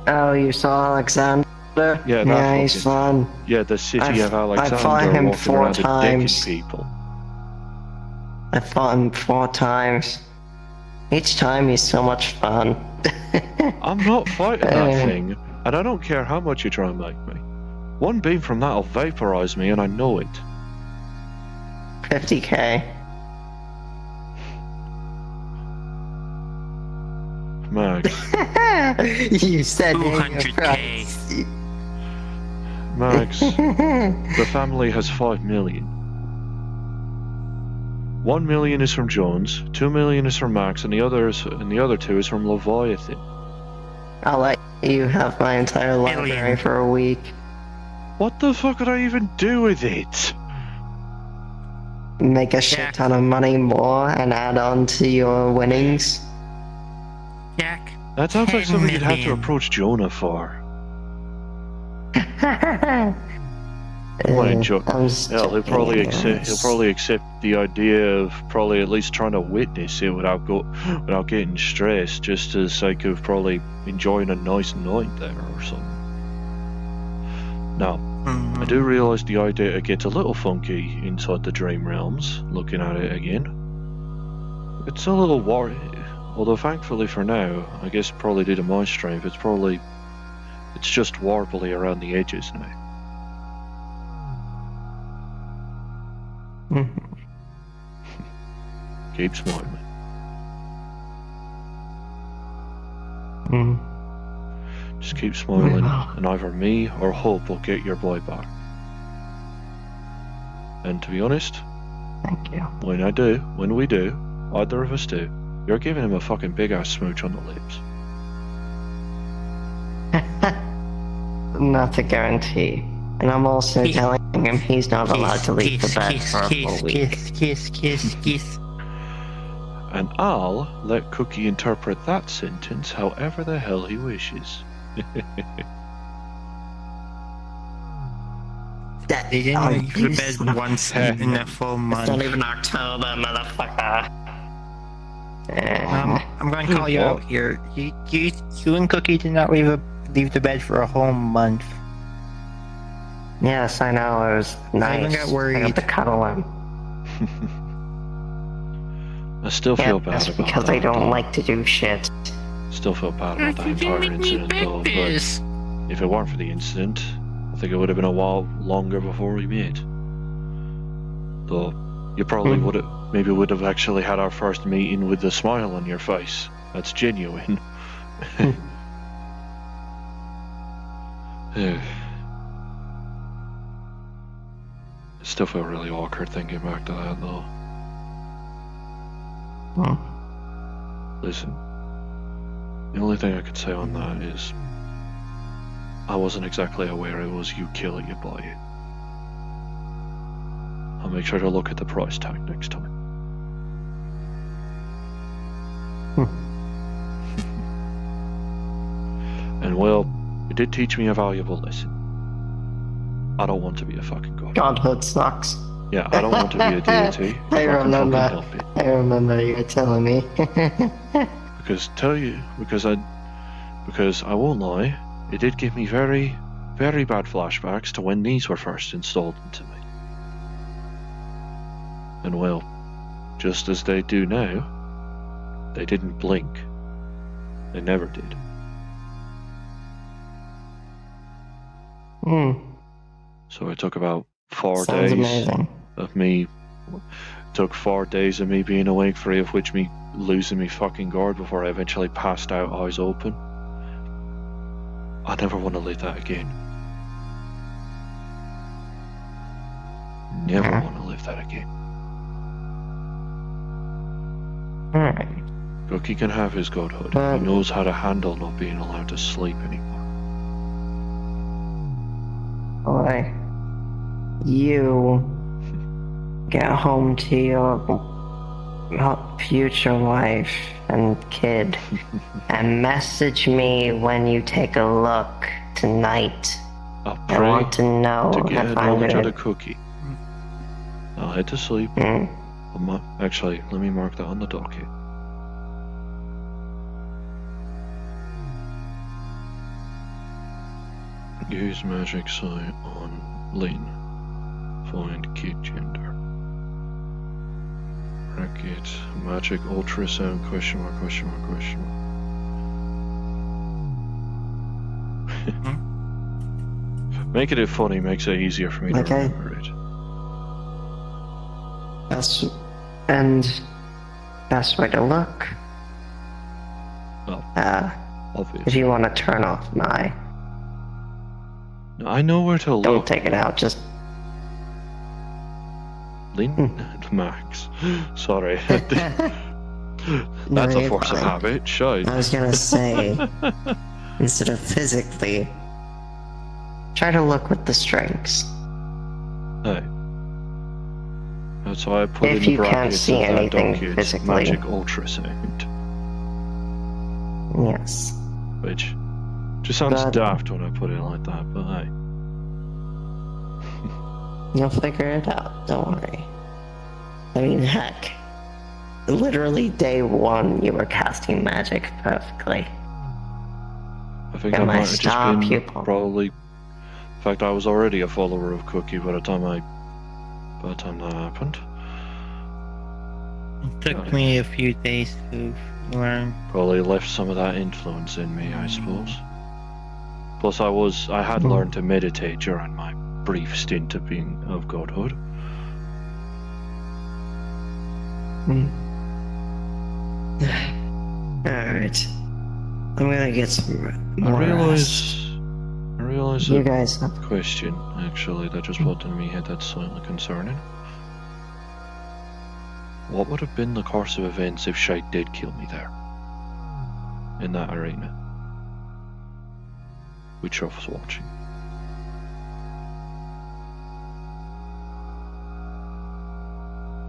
Oh, you saw Alexander? Yeah, that Yeah, he's fucking- fun. Yeah, the city I've- of I Alexander fought him walking 4 around times. addicting people. I fought him 4 times. Each time he's so much fun. I'm not fighting that thing, and I don't care how much you try and make me. One beam from that'll vaporize me, and I know it. 50k. Max, You said 200K. Max, the family has 5 million. 1 million is from Jones, 2 million is from Max, and the other 2 is from Leviathan. I'll let you have my entire library Million. for a week. What the fuck could I even do with it? Make a shit ton of money more and add on to your winnings. Jack. That sounds like 10 something you'd have to million. approach Jonah for. Come on, Joe. Hell, he'll probably accept the idea of probably at least trying to witness it without getting stressed, just for the sake of probably enjoying a nice night there or something. Now, I do realise the idea gets a little funky inside the dream realms, looking at it again. It's a little worrying, although thankfully for now, I guess probably due to my strength, it's just warbly around the edges now. Keep smiling. Just keep smiling, and either me or Hope will get your boy back. And to be honest, Thank you. when we do, either of us do, you're giving him a fucking big ass smooch on the lips. Not a guarantee. And I'm also telling him he's not allowed to leave the bed for a full week. Kiss. And I'll let Cookie interpret that sentence however the hell he wishes. They didn't leave the bed once in a full month. It's not even October, motherfucker. I'm going to call you out here. You and Cookie did not leave the bed for a whole month. Yes, I know. It was nice. even got worried. I got to cuddle him. I still feel bad That's about because that. I don't like to do shit. Still feel bad about that You entire didn't make me incident though, bet but this. if it weren't for the incident, I think it would have been a while longer before we met. Though, you probably would have actually had our first meeting with a smile on your face. That's genuine. I still feel really awkward thinking back to that though. Listen, the only thing I could say on that is I wasn't exactly aware it was you killing your boy. I'll make sure to look at the price tag next time. And well, it did teach me a valuable lesson. I don't want to be a fucking god. Godhood sucks. Yeah, I don't want to be a deity. If I can fucking remember. help it. I remember you telling me. Because I won't lie, it did give me very, very bad flashbacks to when these were first installed into me. And well, just as they do now, they didn't blink. They never did. So it took about 4 Sounds days amazing. of me. Took 4 days of me being awake, 3 of which me losing me fucking guard before I eventually passed out, eyes open. I never want to live that again. Never want to live that again. Alright. Cookie can have his godhood. He knows how to handle not being allowed to sleep anymore. Boy, you get home to your future wife and kid and message me when you take a look tonight. I'll I pray want to know to get if a I'm knowledge out gonna... of Cookie. I'll head to sleep. Actually, let me mark that on the docket. Use magic sight on Lynn. Find kid gender. Bracket. Magic ultrasound question mark. Making it funny makes it easier for me to Okay. remember it. Best way to look. Well, If obviously. you want to turn off my, I know where to don't look. take it out, just Max. Sorry. No, That's a you're force of fine. habit, shite. I was gonna say, instead of physically, try to look with the strings. Hey. That's why I put If in the you can't brackets see of that anything donkey's physically. magic ultrasound. Yes. Which just sounds But- daft when I put it like that, but hey. You'll figure it out, don't worry. I mean, heck, literally day one you were casting magic perfectly. I think Am I I might have just star been pupil? probably. In fact, I was already a follower of Cookie by the time that happened. It took me a few days to learn. Probably left some of that influence in me, I suppose. Plus, I had learned to meditate during my brief stint of godhood. Alright. I'm gonna get some I more realize You a guys have question actually that just popped into my head that's slightly concerning. What would have been the course of events if Shite did kill me there? In that arena? With Truffles watching.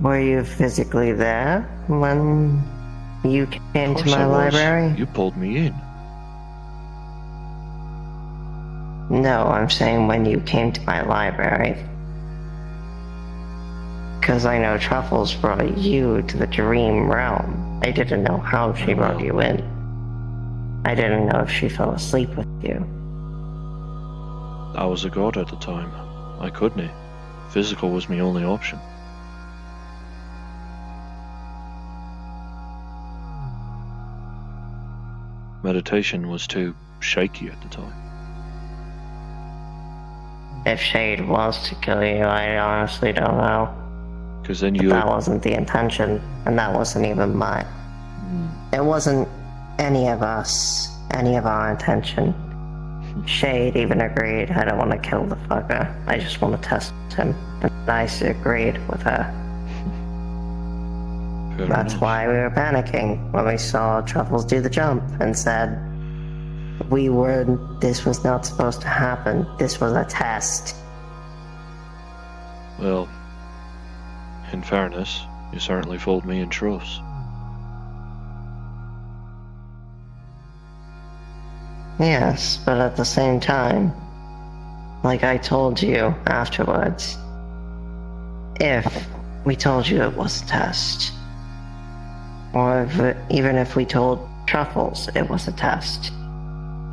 Were you physically there when you came Of to course my I was. library? You pulled me in. No, I'm saying when you came to my library. Because I know Truffles brought you to the dream realm. I didn't know how she brought you in. I didn't know if she fell asleep with you. I was a god at the time. I couldn't. Physical was my only option. Meditation was too shaky at the time. If Shade wants to kill you, I honestly don't know. Because then But you... that wasn't the intention, and that wasn't even mine. It wasn't any of our intention. Shade even agreed, I don't want to kill the fucker, I just want to test him. And I agreed with her. Fair That's enough. why we were panicking when we saw Truffles do the jump and said, this was not supposed to happen, this was a test. Well, in fairness, you certainly fooled me in truths. Yes, but at the same time, like I told you afterwards, if we told you it was a test, or even if we told Truffles it was a test,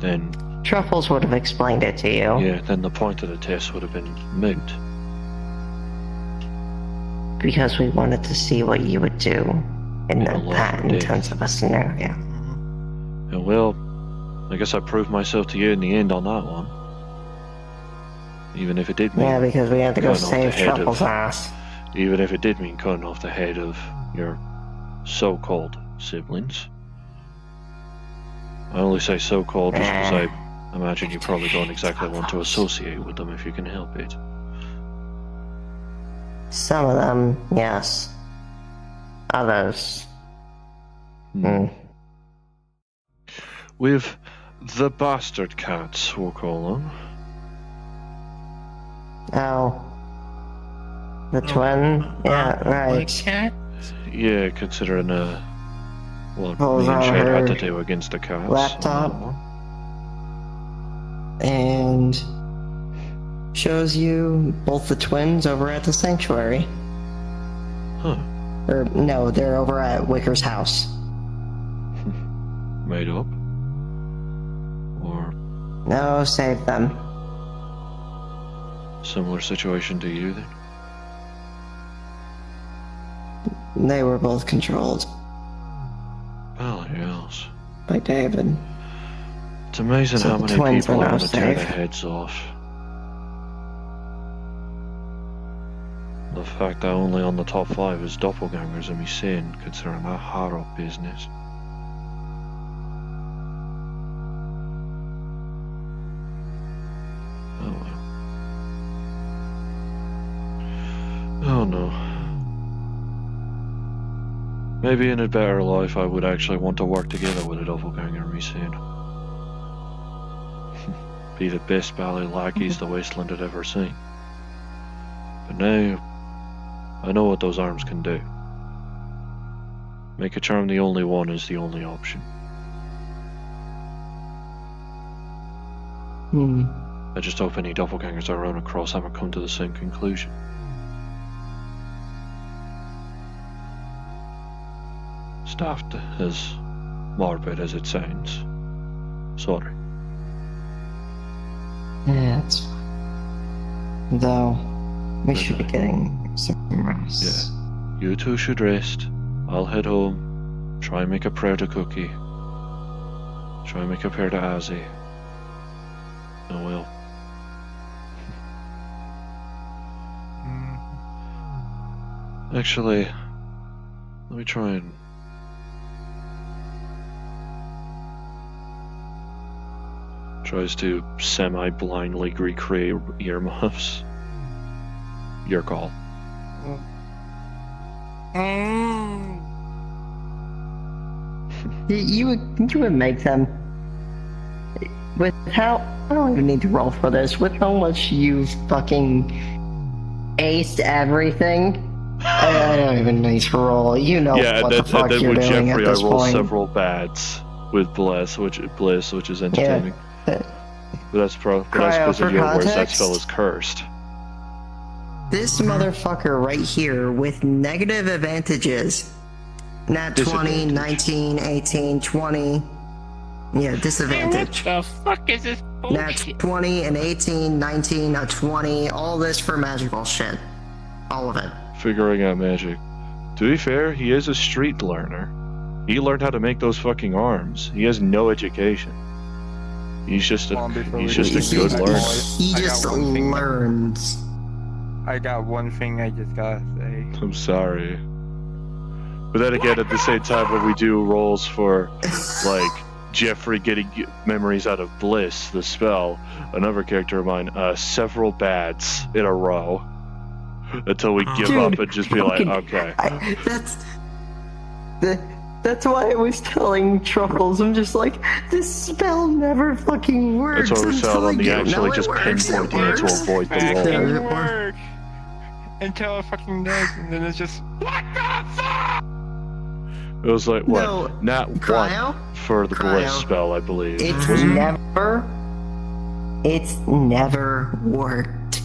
Then, Truffles would have explained it to you. yeah, then the point of the test would have been moot. Because we wanted to see what you would do in Yeah, well, that death. intense of a scenario. And well, I guess I proved myself to you in the end on that one. Even if it did mean... Yeah, because we had to go cutting off save the head of- Truffles' ass. Even if it did mean cutting off the head of your so-called siblings. I only say so-called just because I imagine you probably don't exactly want to associate with them if you can help it. Some of them, yes. Others, With the bastard cats, we'll call them. Oh. The twin? Yeah, My right. cat? Yeah, considering what Pulls me and out Shade had her to do against the cats. laptop. on that one. And shows you both the twins over at the sanctuary. Huh. Or, no, they're over at Wicker's house. Made up? Or No, save them. similar situation to you then? They were both controlled Oh, yes. by David. It's amazing So how the many twins people are are now going to tear their safe. heads off The fact that only on the top 5 is doppelgangers and me saying concerning that horror business. Oh well. Oh no. Maybe in a better life I would actually want to work together with a doppelganger, me saying. Be the best ballet lackeys the wasteland had ever seen. But now, I know what those arms can do. Make a charm the only one is the only option. I just hope any doppelgangers I run across haven't come to the same conclusion. Staffed as morbid as it sounds. Sorry. Yeah, it's fine. Though, we should be getting some rest. Yeah. You two should rest. I'll head home. Try and make a prayer to Cookie. Try and make a prayer to Azzy. Oh well. Actually, let me try and... Tries to semi-blindly recreate earmuffs. Your call. You would make them with how I don't even need to roll for this. With how much you've fucking aced everything, I don't even need to roll. You know what the fuck you're doing at this I roll point. several bads with Bliss, which is entertaining. Yeah. But that's because of your words. That context, spell is cursed. This motherfucker right here with negative advantages. Nat 20, 19, 18, 20. Yeah, disadvantage. What the fuck is this Nat 20 and 18, 19, 20. All this for magical shit. All of it. Figuring out magic. To be fair, he is a street learner. He learned how to make those fucking arms. He has no education. He's just a good learner. He just learns. I got one thing I just gotta say. I'm sorry. But then again, at the same time, when we do rolls for, like, Jeffrey getting memories out of Bliss, the spell, another character of mine, several bads in a row. Until we give up and just be like, okay. That's why I was telling Truffles, I'm just like, this spell never fucking works. That's why we're selling on the actually just pinpointing it to avoid the roll. It work until it fucking does, and then it's just, what the fuck? It was like, what? No, Nat Cryo? 1 for the Bliss spell, I believe. It's never worked.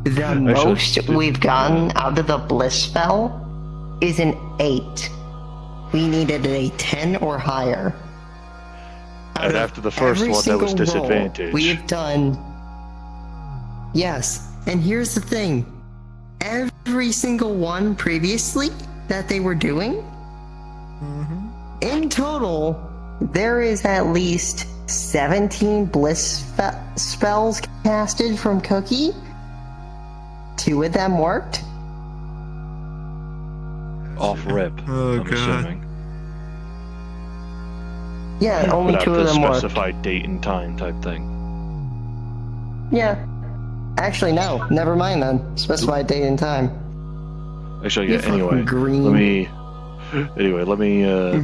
The most we've gotten out of the Bliss spell is an 8. We needed a 10 or higher. And after the first one, that was disadvantage. We've done... Yes, and here's the thing. Every single one previously that they were doing, in total, there is at least 17 Bliss spells casted from Cookie. 2 of them worked. Off rip, I'm assuming. Yeah, only 2 of them worked. Specified date and time type thing. Yeah. Actually, no. Never mind then. Specified date and time. Actually, yeah, You fucking green. Let me,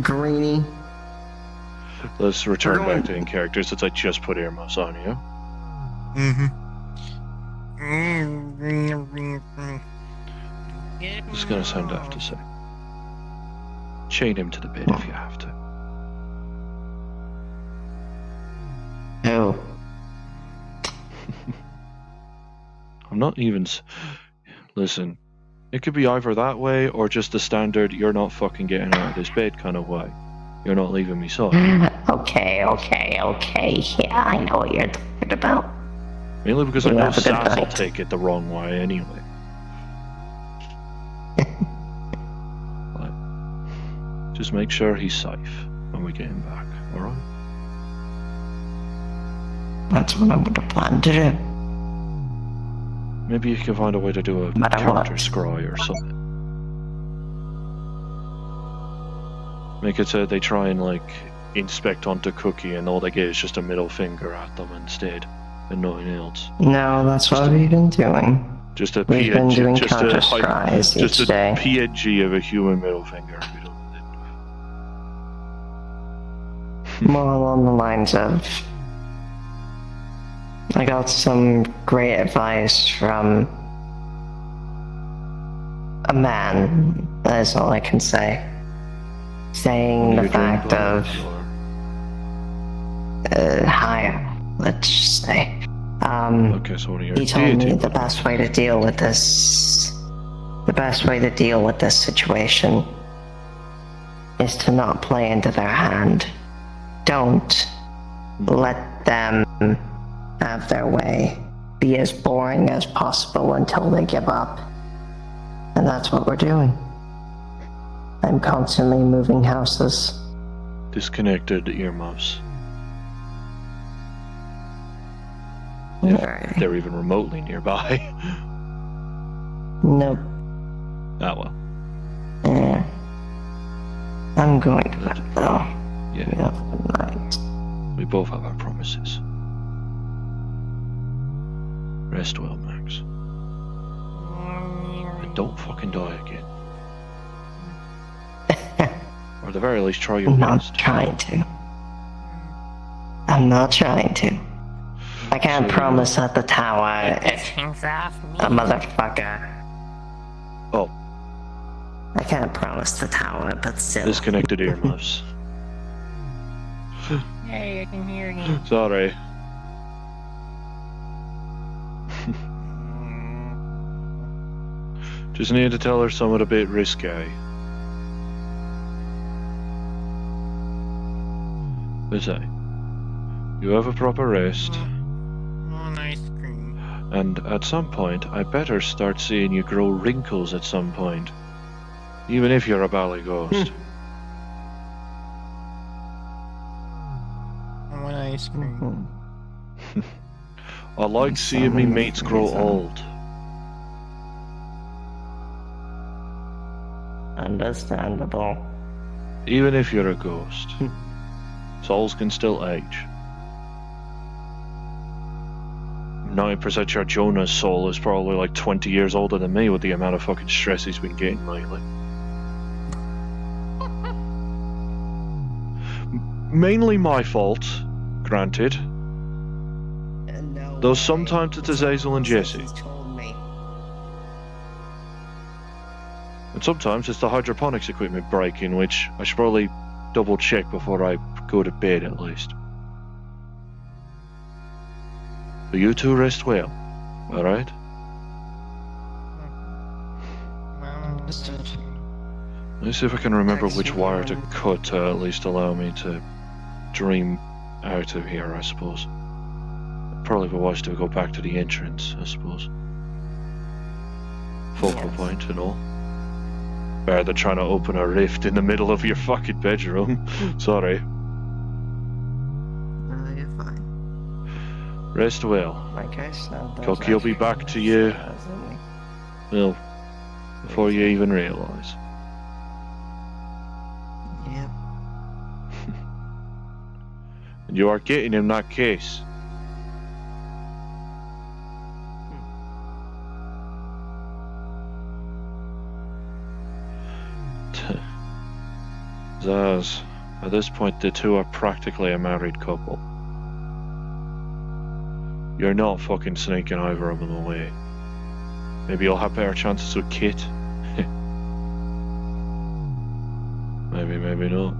Greeny. let's return back to in character since I just put earmuffs on you. This is gonna sound daft to say. Chain him to the bed if you have to. Oh. I'm not even... Listen, it could be either that way or just the standard you're not fucking getting out of this bed kind of way. You're not leaving me side. Okay. Yeah, I know what you're talking about. Mainly because I know Sass will take it the wrong way anyway. Just make sure he's safe when we get him back, alright? That's what I'm gonna plan to do. Maybe you can find a way to do a Matter counter what. scry or something. Make it so they try and like inspect onto Cookie and all they get is just a middle finger at them instead and nothing else. No, that's what we've been doing. Just a We've been PNG, doing just counter a scries just each a day. PNG of a human middle finger. We don't More along the lines of, I got some great advice from a man, that is all I can say. Saying the fact of higher, let's just say. Okay, so what are your He told me deity the best way to deal with this situation is to not play into their hand. Don't let them have their way. Be as boring as possible until they give up. And that's what we're doing. I'm constantly moving houses. disconnected earmuffs. Alright. If they're even remotely nearby. Nope. Ah well. Yeah. I'm going to bed though. Yeah. Good night. We both have our promises. Rest well, Max. And don't fucking die again. Or at the very least, try your I'm best. not trying to. I'm not trying to. I can't So, promise at the tower if Things off me. a motherfucker. Oh, I can't promise the tower, but still. disconnected earmuffs. Hey, I can hear you. Sorry. Just need to tell her something a bit risque. But say, you have a proper rest, Oh, ice cream. and at some point, I better start seeing you grow wrinkles at some point. Even if you're a bally ghost. I want ice cream. I like seeing me mates grow old. Understandable. Even if you're a ghost. Souls can still age. 90% sure Jonah's soul is probably like 20 years older than me with the amount of fucking stress he's been getting lately. Mainly my fault, granted. No, Though sometimes it's Azazel and Jesse. And sometimes it's the hydroponics equipment breaking, which I should probably double check before I go to bed at least. But you two rest well, alright? Understood. Let's see if I can remember which wire to cut to at least allow me to dream out of here, I suppose. Probably be wise to go back to the entrance, I suppose. Focal point and all. Better than trying to open a rift in the middle of your fucking bedroom. Sorry. No, you're fine. Rest well. Like I said, Cook, he'll be back to you. Well, before you even realise. Yep. And you are getting him that case. Zaz, at this point the two are practically a married couple. You're not fucking sneaking over them away. Maybe you'll have better chances with Kit. Maybe, maybe not.